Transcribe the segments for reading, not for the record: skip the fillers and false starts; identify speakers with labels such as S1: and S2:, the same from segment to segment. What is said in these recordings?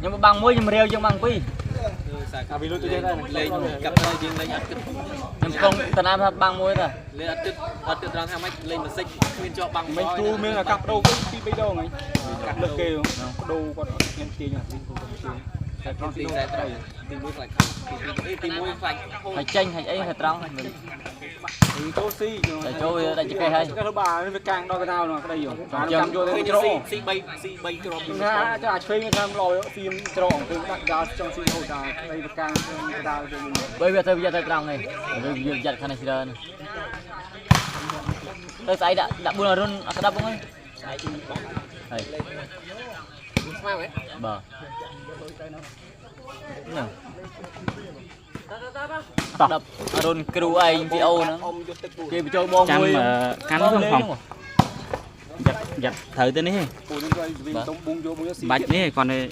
S1: nhưng mà bằng muối nhưng mà rêu nhưng bằng pi
S2: vì lúc tôi chơi đây này cặp đây riêng lấy ăn
S1: nhưng không tận em bằng muối rồi
S2: lên ăn trực răng hai mấy lên mà xích nguyên cho bằng
S3: mình thu miếng là cặp đâu cái bây đâu này cặp được kêu đâu còn em tiền nhỉ
S2: tiền sẽ đây tiền muối phải
S1: hay chanh hay ấy hay trắng
S3: chỗ xi
S1: để chỗ đây chỉ cây hay
S3: cái thứ ba nó càng đo cái nào nó cái đây rồi
S2: chăm vô cái chỗ xi bay cho
S3: nó cho phim tham lòi phim trộn từ đặt ra trong xi hậu trà đây càng ra
S1: bây giờ tôi trắng này bây giờ giật khăn này xí đơn tôi say đã buồn rồi luôn à đập không ấy bờ đập đồn kêu anh chị Âu nữa kia bị chơi bom
S4: chăm cắn không phòng giật thử tên ấy bạch này còn đây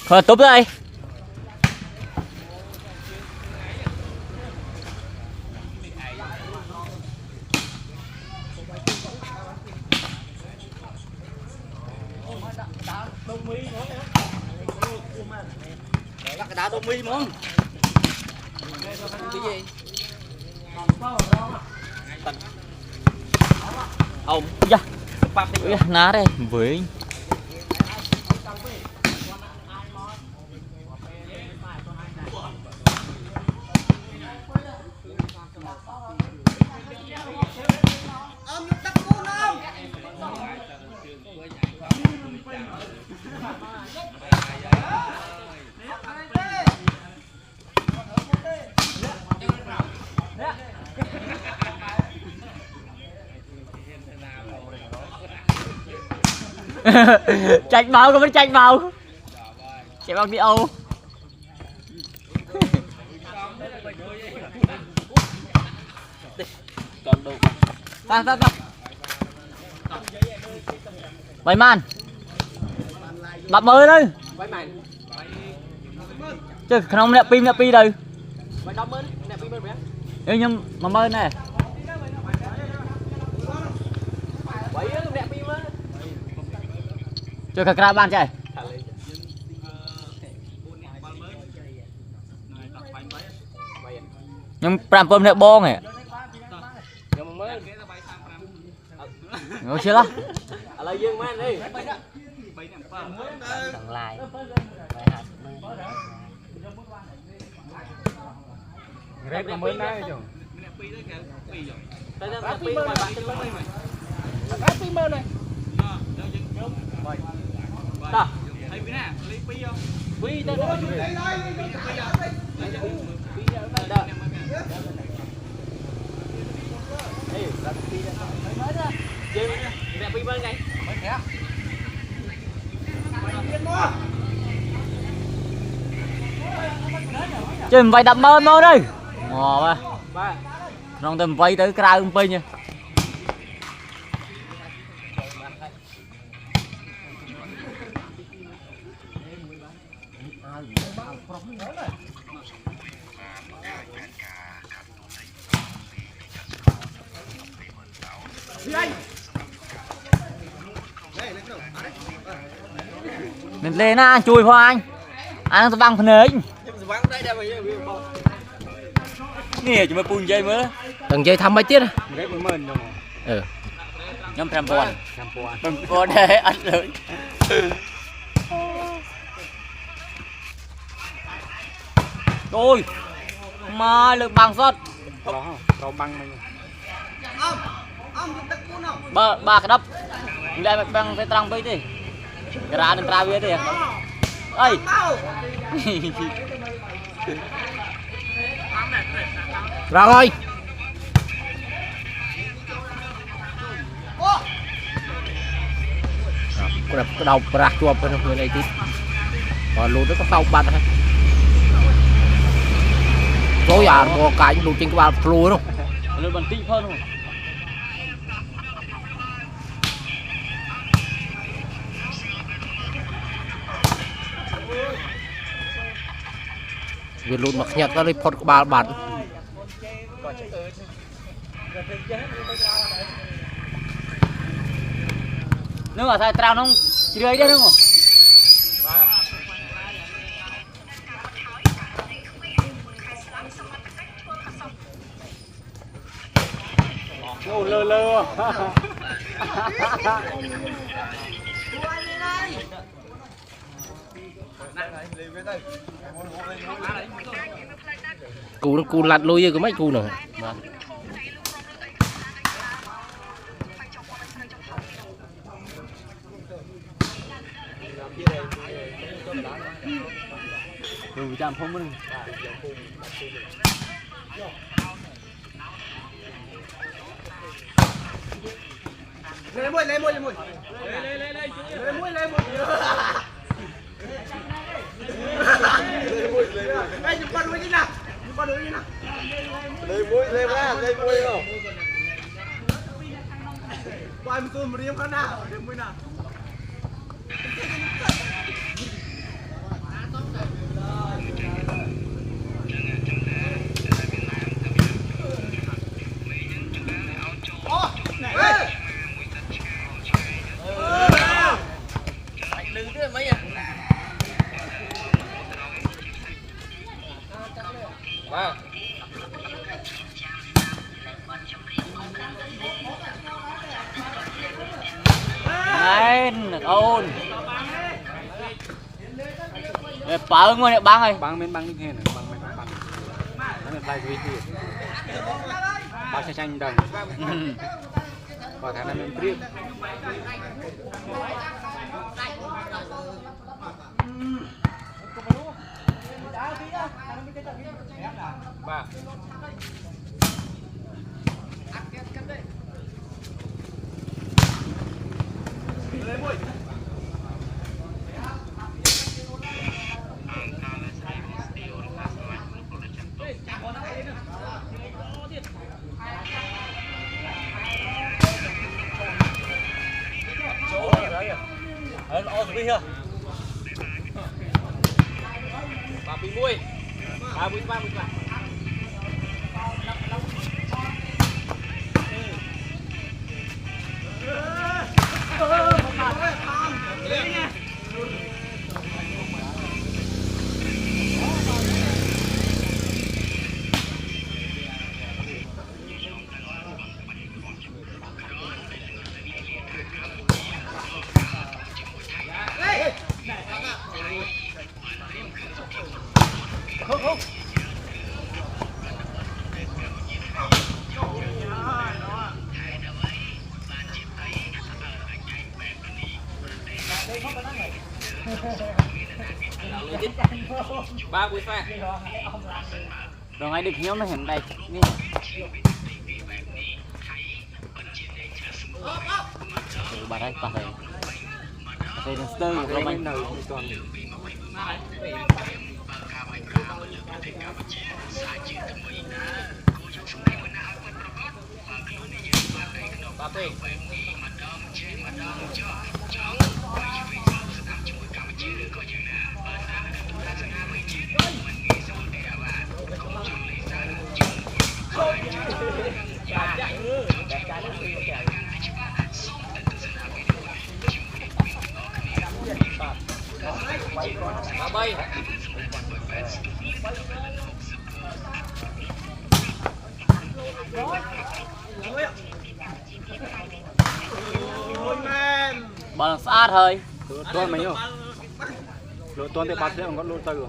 S1: thôi tốt đây
S2: cái đá đông mi mong cái gì
S1: ông dạ ná đây với chạy bao có biết chạy bao đi Âu ta bảy man bập mới đấy chứ không nè pi đây nhưng mà mới này cho cả ra ban chạy nhưng pram pom này bong này ngồi chưa đó
S2: lấy dương man đi
S1: thằng lại
S3: rep là mới nay rồi
S1: ta chơi vay đập mơ mơ đi ngò ba rong tầm vay tới cào un pin nha mình lên á chui thôi anh tôi băng phần ấy nè chúng mày pun dây mới
S4: từng dây thăm mấy tiết
S3: rep mới mền rồi
S1: nhóm pram pon để ăn rồi ôi mà lực bằng sót
S3: đó băng này
S1: ba cái đắp lại bằng cái trăng bây đi ra đừng ra bây đi ơi
S4: ra thôi cái đầu bạc chua bên người này tí còn lùn nó có sau bàn thôi số giờ mua cái lùn trên cái bàn lùn không
S1: lùn bằng tinh hơn không
S4: vì lùn mặc nhật nó đi phốt ba bàn
S1: nếu mà sai trao nó chơi đấy đúng không?
S3: Ô lơ lơ.
S5: Cú lặt lôi vô cái mấy cú nữa.
S1: Vâng. Jam không muốn.
S2: Lấy môi. Lấy môi. Đây chụp con đuôi đi nào. Con đuôi đi nào. Lấy môi không? Quay một tôm riêng con nào, riêng môi nào.
S1: Đấy, ôn. Phá ứng này băng ơi.
S3: Băng bên băng như thế này, băng. Nó là bài gì thì. Băng xanh đồng. Còn thằng này mình riêng. Ba.
S2: Ba buổi pha.
S1: Rồi ngay được nhóm nó hiện đây. Đi. Bà đây, bà đây. Đây là sơ của mình.
S2: Ba phê. Ba bay.
S1: Bà là xa thôi.
S3: Tuôn mấy không? Lỗ tuôn thì bát sẽ còn có lỗ từ.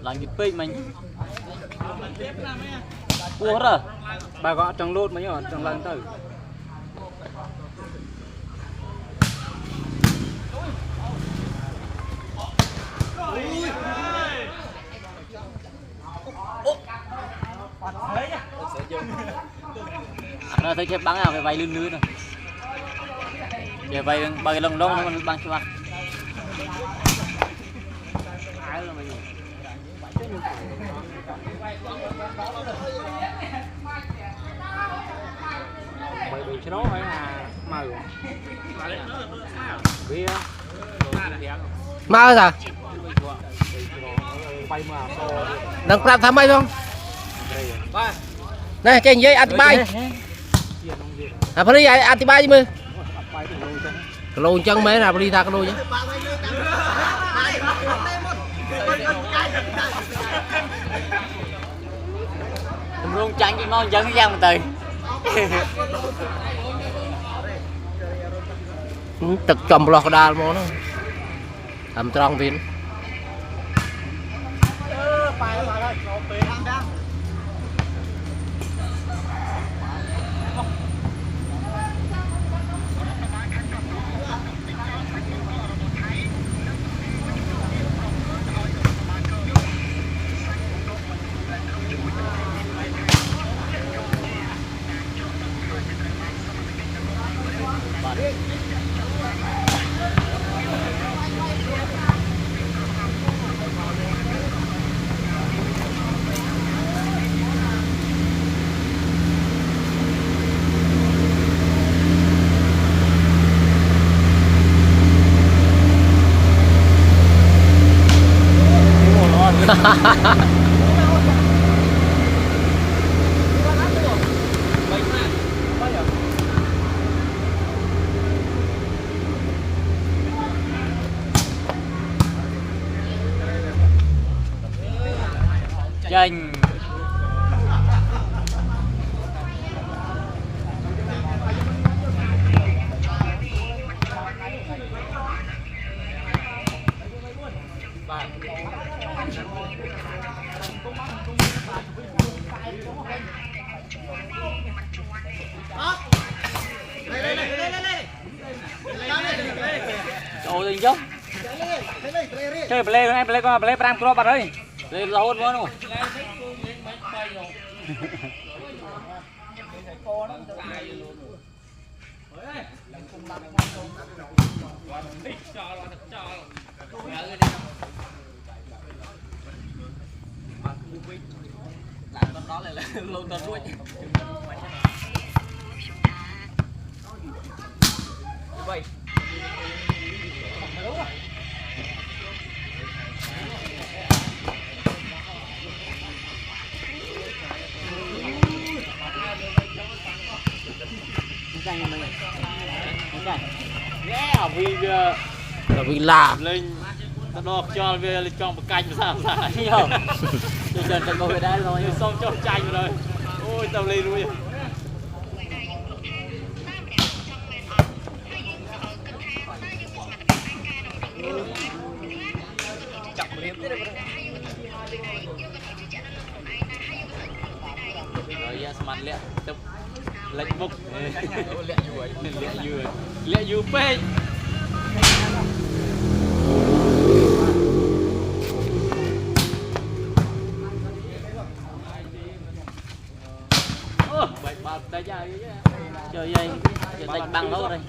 S1: Là nhịp pin mình. Cua rồi.
S3: Bà gọi trong lốt mấy rồi, trong lần từ.
S1: Nó thấy chép bắn nào phải vay lươn lươn rồi. Để vay bao cái lông lông nó băng cho băng.
S3: Bởi vì nó phải là màu. Bia.
S5: Mau sao?
S3: Bay mà so.
S5: Đang làm tham ai không?
S2: Ba.
S5: Này cái giấy ăn bay. À phải đi ăn bay chứ mày.
S3: Bay từ lâu chân.
S5: lô chân mấy nào đi ta cái lô chứ
S1: rung trắng cái món chân cái từ
S5: tật chồng lọt đà món nó làm tròn viên
S1: chanh ôi tình chứ chơi play rồi em play con play pram pro bạn ơi play lâu hơn luôn đó là luôn tao đuôi vậy
S5: vì là
S3: lên ta đọc cho về lên trong một canh sao sao
S1: nhiều tôi chơi tao ngồi đây rồi
S3: xong cho chanh rồi ôi tao lên luôn
S1: rồi ra mặt lẹ tập lệnh mục
S3: lẹ dừa phê
S1: chơi dây chơi tay băng đó đây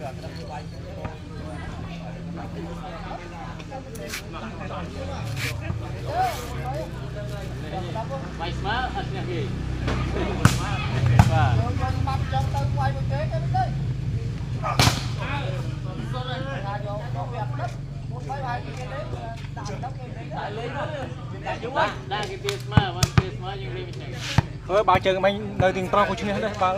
S1: mày má thật nha kì và đang cái tiền mà nhưng đi mình
S3: thôi bà chờ mình nơi tiền pro của chúng đấy bà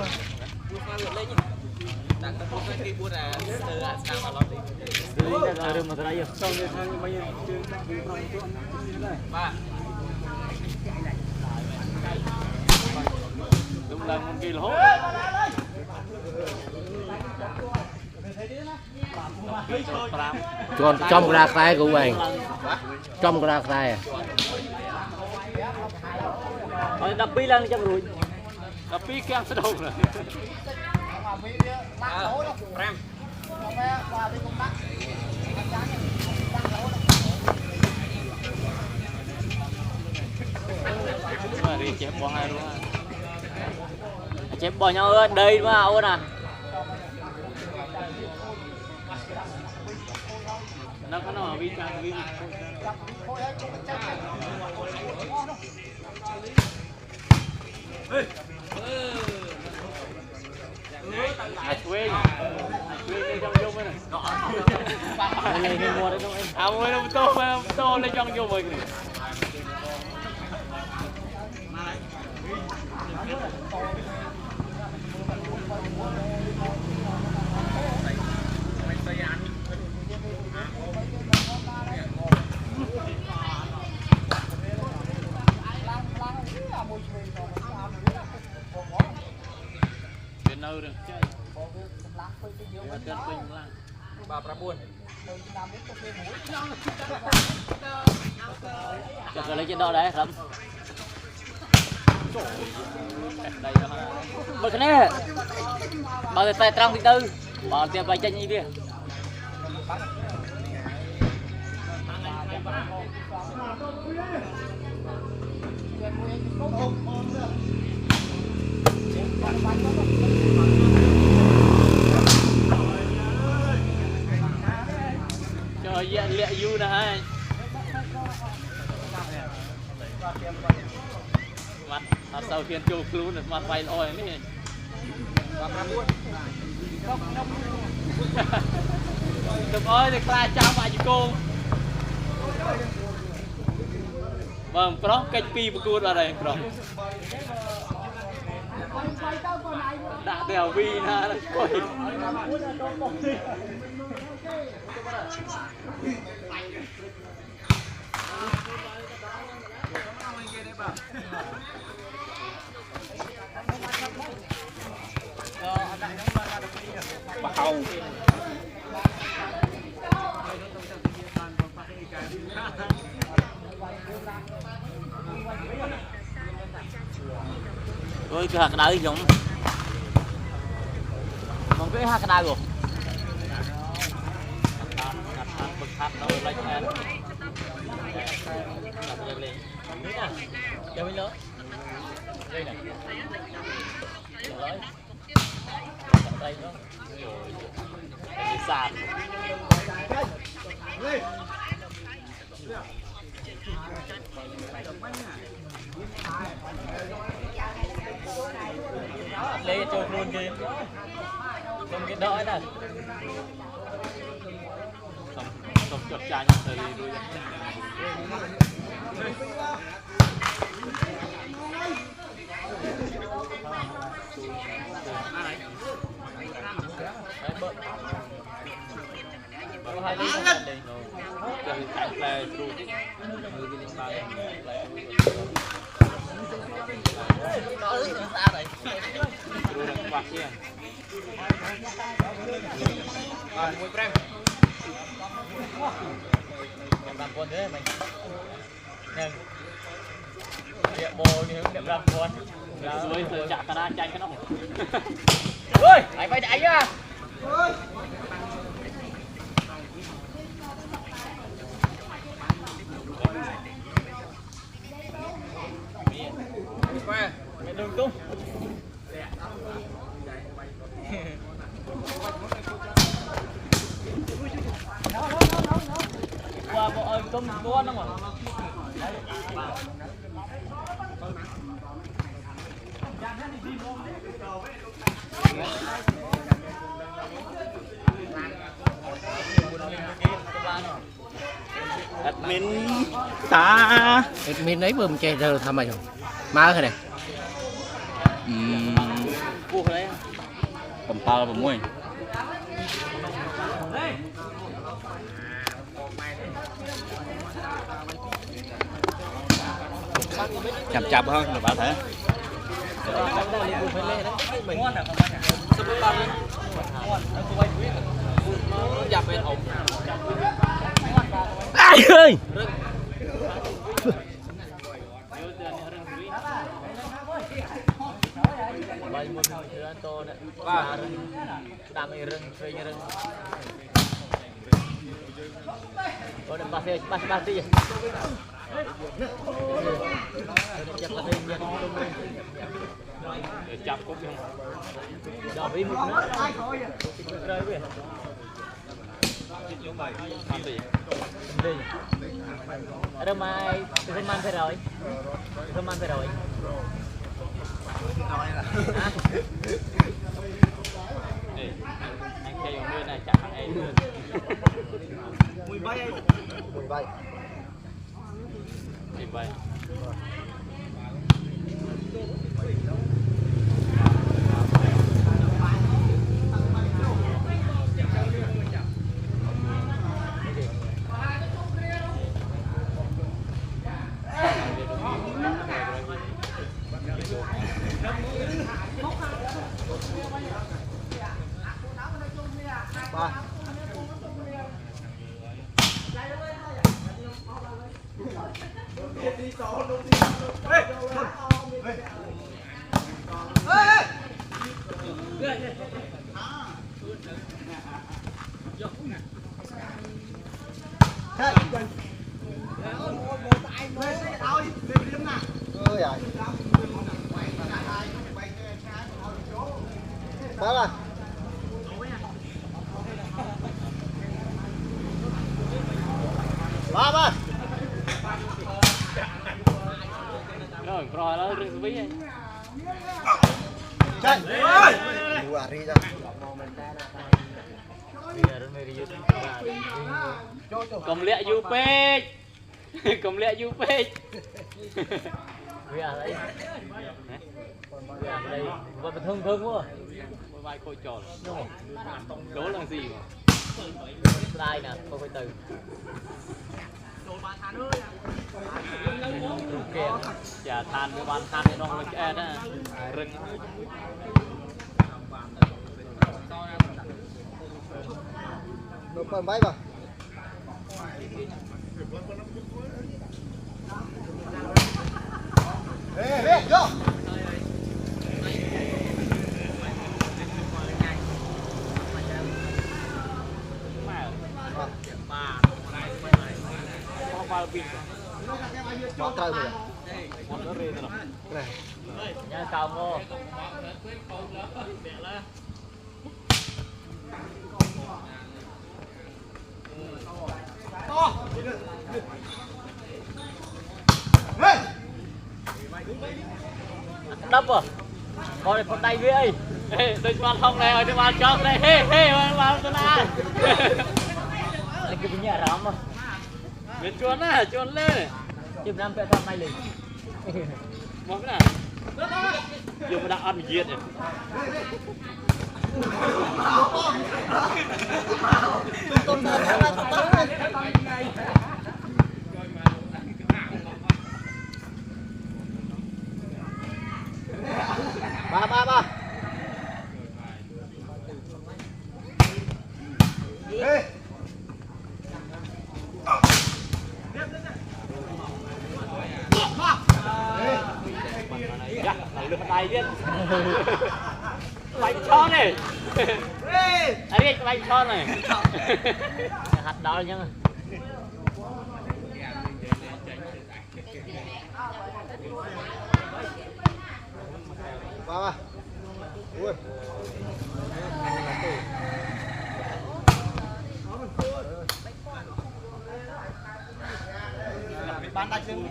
S1: đúng là một kỳ lỗ
S5: còn trong ra tay của bạn trong ra tay à
S1: rồi đập pi lên trong rồi
S3: đập pi keng sẽ đâu rồi
S1: mà đi chém bò hai luôn chém bò nhau ơi đây mà ôn à nó có nào vi trang vi quên lên trong dung này lên cái mua đấy không em à mua đâu tô lên trong dung rồi
S3: bà buồn
S1: chặt lấy trên đó đấy lắm đây đó bật cái này bao tay trong thì tư bao tiền vay tranh như kia trời ơi lẹ du nè hai mặt sau phiên chụp luôn được mặt vay lôi này đừng ơi thì ta chào bạn cô vâng pro cách pi của cô là đây pro đã đèo vi na coi
S4: bà hầu
S1: ôi cái hạt đá giống còn cái hạt đá rồi bực hạt nó lên lên cho mình lớn đây này đây nó đi sàn lấy cho luôn đi không cái đỡ này không chọc cha nhá thì đuôi hai đi chạy về rồi nó xa rồi rồi đang quạt kia một prem làm quân thế mình nâng địa bồ thì điểm làm quân rồi chạm cái tranh cái nó ơi anh phải đánh à mẹ đừng tung qua bộ ơi tung con không ạ
S4: admin ta
S5: admin ấy bơm chè rồiทำไมมาcái này
S1: พูดอะไร
S4: ผมเปล่าผมมวยจับhơn là bà thể
S1: จับเป็นอง
S5: ai ơi
S1: bay một người ăn to đấy ba đam mê rừng chơi rừng có đừng ba đi chắp cúc không cho bí một nữa rơi về đi ở đâu mai tôi man phải rồi tôi man phải rồi anh chơi dùng này chặt thằng em luôn mùi bay
S2: Đó là ba
S1: rồi rồi nó rừng ví
S2: chạy đùa đi ra
S1: cầm lẹ du pê cầm lẹ du pê vì à đây vẫn thương thương quá vai khôi tròn đố là gì mà đây nè cô phải từ chả than với ban than thì nó không cái đó rừng
S2: nó còn bay vào ê vô món trời rồi
S1: món nó rê rồi
S2: này
S1: nha cao ngô đập à coi con tay với ấy tôi cho không này rồi tôi vào cho đây hê hê vào tôi na cái cái nhà rắm mà bên chuồn á chuồn lên chim năm phải thăm mai liền món cái nào dùng mà đã ăn diệt rồi
S2: ba ê
S1: dạ lượt tay điên bánh cho này anh biết bánh cho này hạt đó nhá
S2: ba ui ban tay chân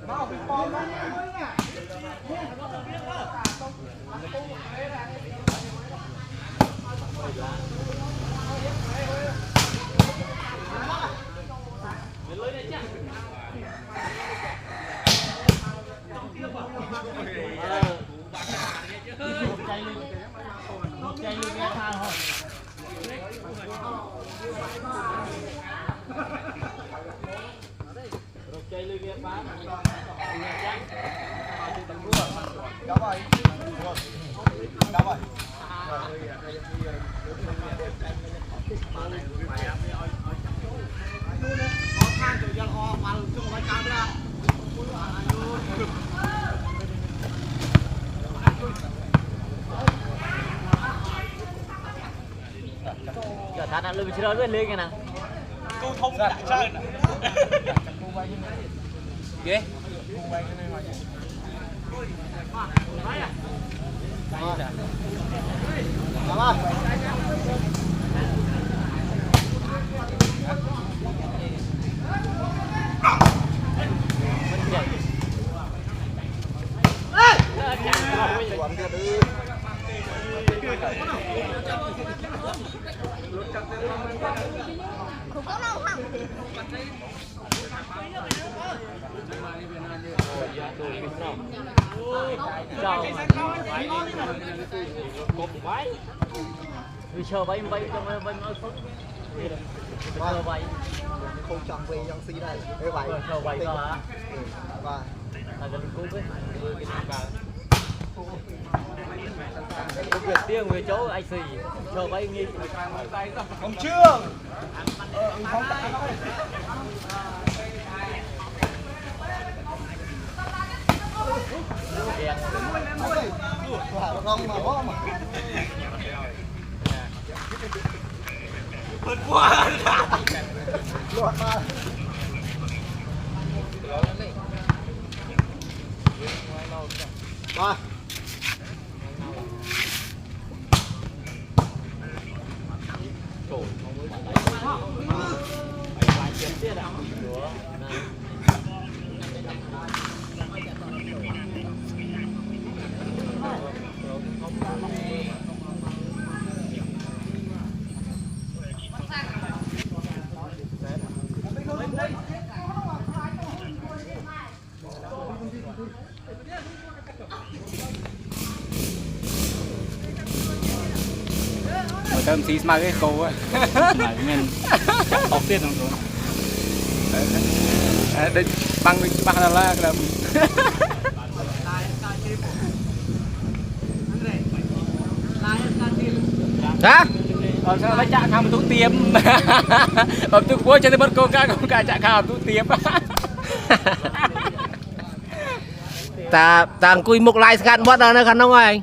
S2: mau bị bom nó nha
S1: chạy luôn nghe than không chơi lưới ghép bán
S2: đâu rồi đâu rồi
S1: giờ thằng nào lười chơi với lưới cái nào
S2: cô thông đã chơi nè
S1: ghê
S2: Cảm ơn. Quẩn kia đi.
S6: Không có đâu hả?
S1: vì chờ bay bay cho bay nói phút chờ bay
S2: Không chọn về trong xí này cái vậy
S1: chờ bay cơ hả
S2: và
S1: là gần cú với cái nào công việc tiếng về chỗ anh xì chờ bay nghi
S2: không chưa không Ba.
S3: Thơm xí mà cái cô á.
S4: Này men chắc học tiết không rồi.
S3: Đây băng là cái
S5: Hả?
S3: sao lấy chạ khám tu tiêm. Ông tu cuối cho nên bắt cô cả chạ khám tu tiêm.
S5: Ta cùi mục lại khăn mất rồi nó khăn không anh?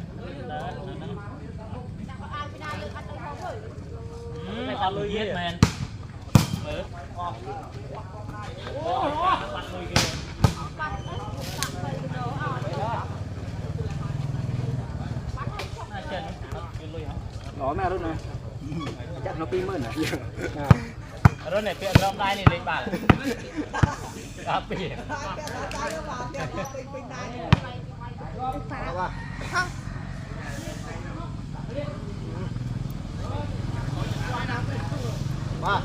S1: ta lôi giết men
S3: nó mẹ luôn này chắc nó pin mơn à
S1: rồi này tiện rong đai này lấy bà áp pin
S2: Ba.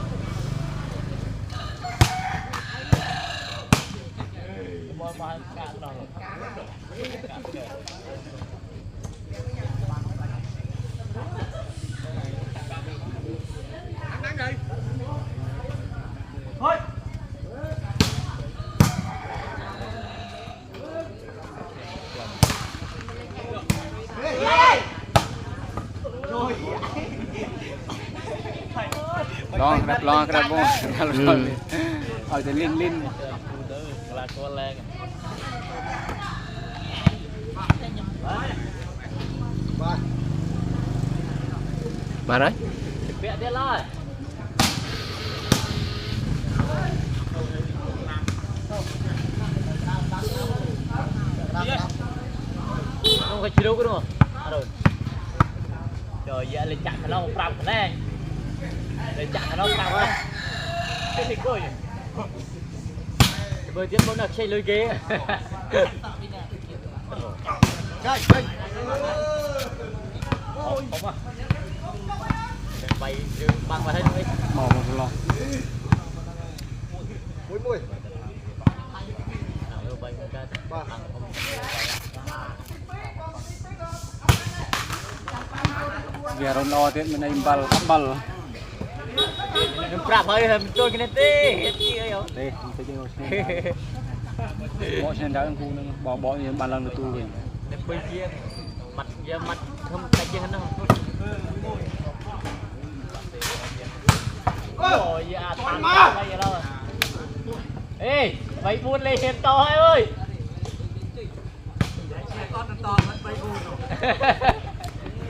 S3: lo cái bông ở đây linh
S1: là con lên
S5: Mà đấy.
S1: bịa đi lo không có chi đâu cái đúng không rồi trời vậy lên chặn nó một trăm cái này lên chặn nó trăm á cái gì coi bơi tiếp muốn là chơi lưới ghế không à bay băng vào thấy đi
S3: mò một lo
S2: Mũi.
S3: giờ Ronaldo thế mình này bal
S1: đừng prap hơi hầm tôi cái này tê đây
S3: mình phải chơi bỏ trên đá anh cu nó bỏ như bàn lần là tu về
S1: để bây giờ mặt không tay chân nó rồi à thằng bây giờ đâu ê vậy buôn lên hiện to hay ơi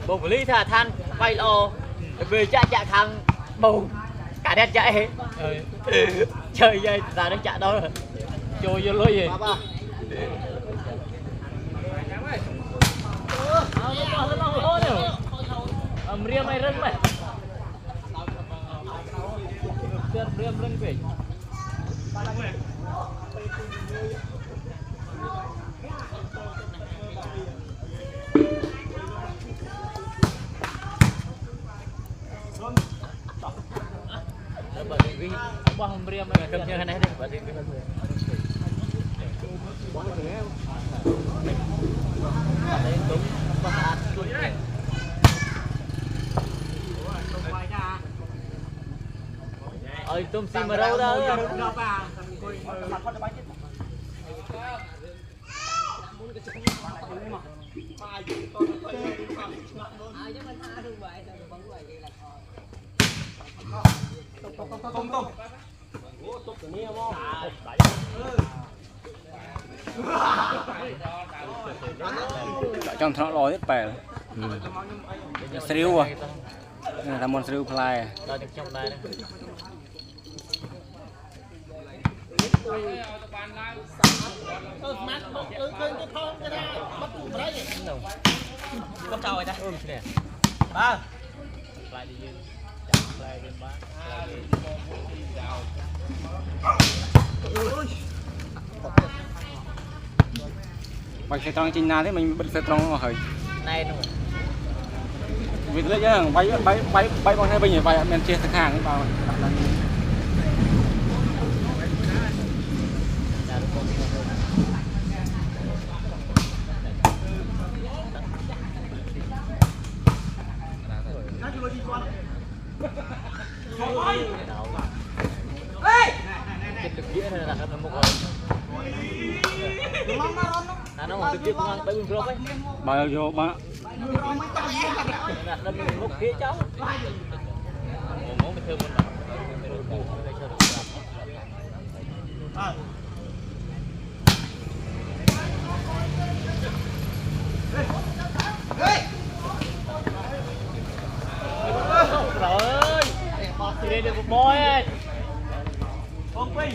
S1: bùng lý thà than quay lò về chạy thằng bùng cả đét chạy chơi dây ra nó chạy đâu chui vô lối gì riêng mày rừng mày riêng rừng về vì bom riêng mày cầm như thế này đi bà đi ơi tôm xì mà đâu đâu
S3: trong thọ lò hết bè sriu à là món sriu play
S1: trong đây Cấp tàu rồi ta. Nè. Ba. Lại điยืน lại đi ba. Lại đi.
S3: Bạch sẽ tròn trên nào thế mình bật sẽ tròn mà hơi.
S1: Này nó.
S3: Vì thế chứ bay con hai bên nhảy bay men chia thằng hàng ấy vào.
S1: Được kia này là nó một rồi. Nó một tiếp ngang tới bên ấy.
S3: Bao vô ba.
S1: Nó một kia cháu. Muốn mình thương mình là. Trời ơi. Thì đây được một boy ơi. Không phi.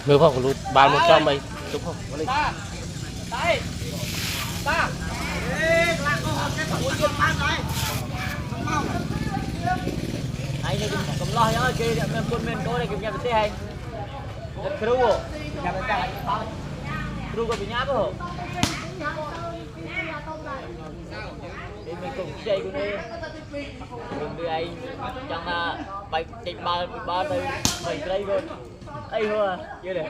S5: Người phòng của lụt bàn 100 mày đúng không?
S1: Đây. Ta. Anh này cầm lo nhá, kia em quân men có đây kịp nhà thế hay. Rất kêu. Nhà bên trái. Kêu có bị nháp không? Đi mình cùng chơi của đây. Đừng đi anh chẳng là bay chạy ba từ 7 cây luôn. Ây hùa, chưa được.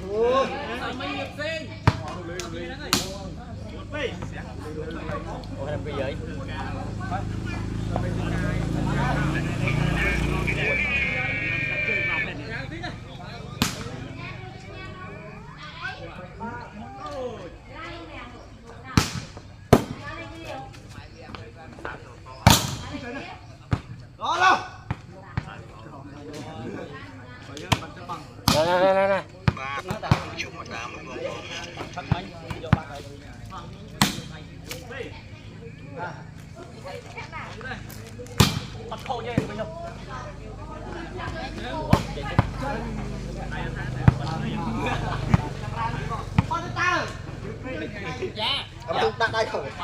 S1: Ủa làm cái gì vậy?
S5: Này.
S1: Bắt khô chứ bây giờ.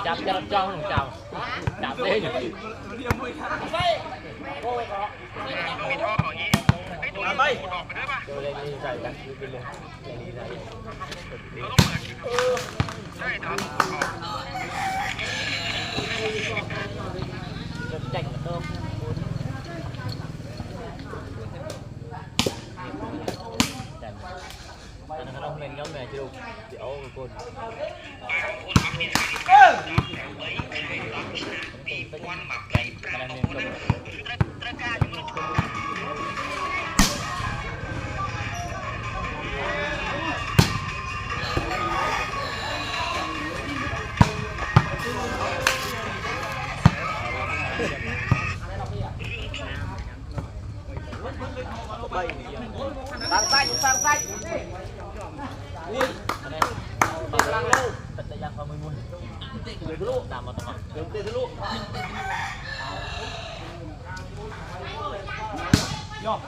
S1: Chạm cho nó trong chào. Chạm thế nhỉ. Làm bay. Rồi lên đi chạy đặt đi lên. Lên đi chạy. Chành là tôm. Nó không lên nhóm này chưa thì ấu con. Sang xanh. Ui. Này. Bang lang lu. Tận yang kamu mun. Dulu nama teman. Dulu. Yo.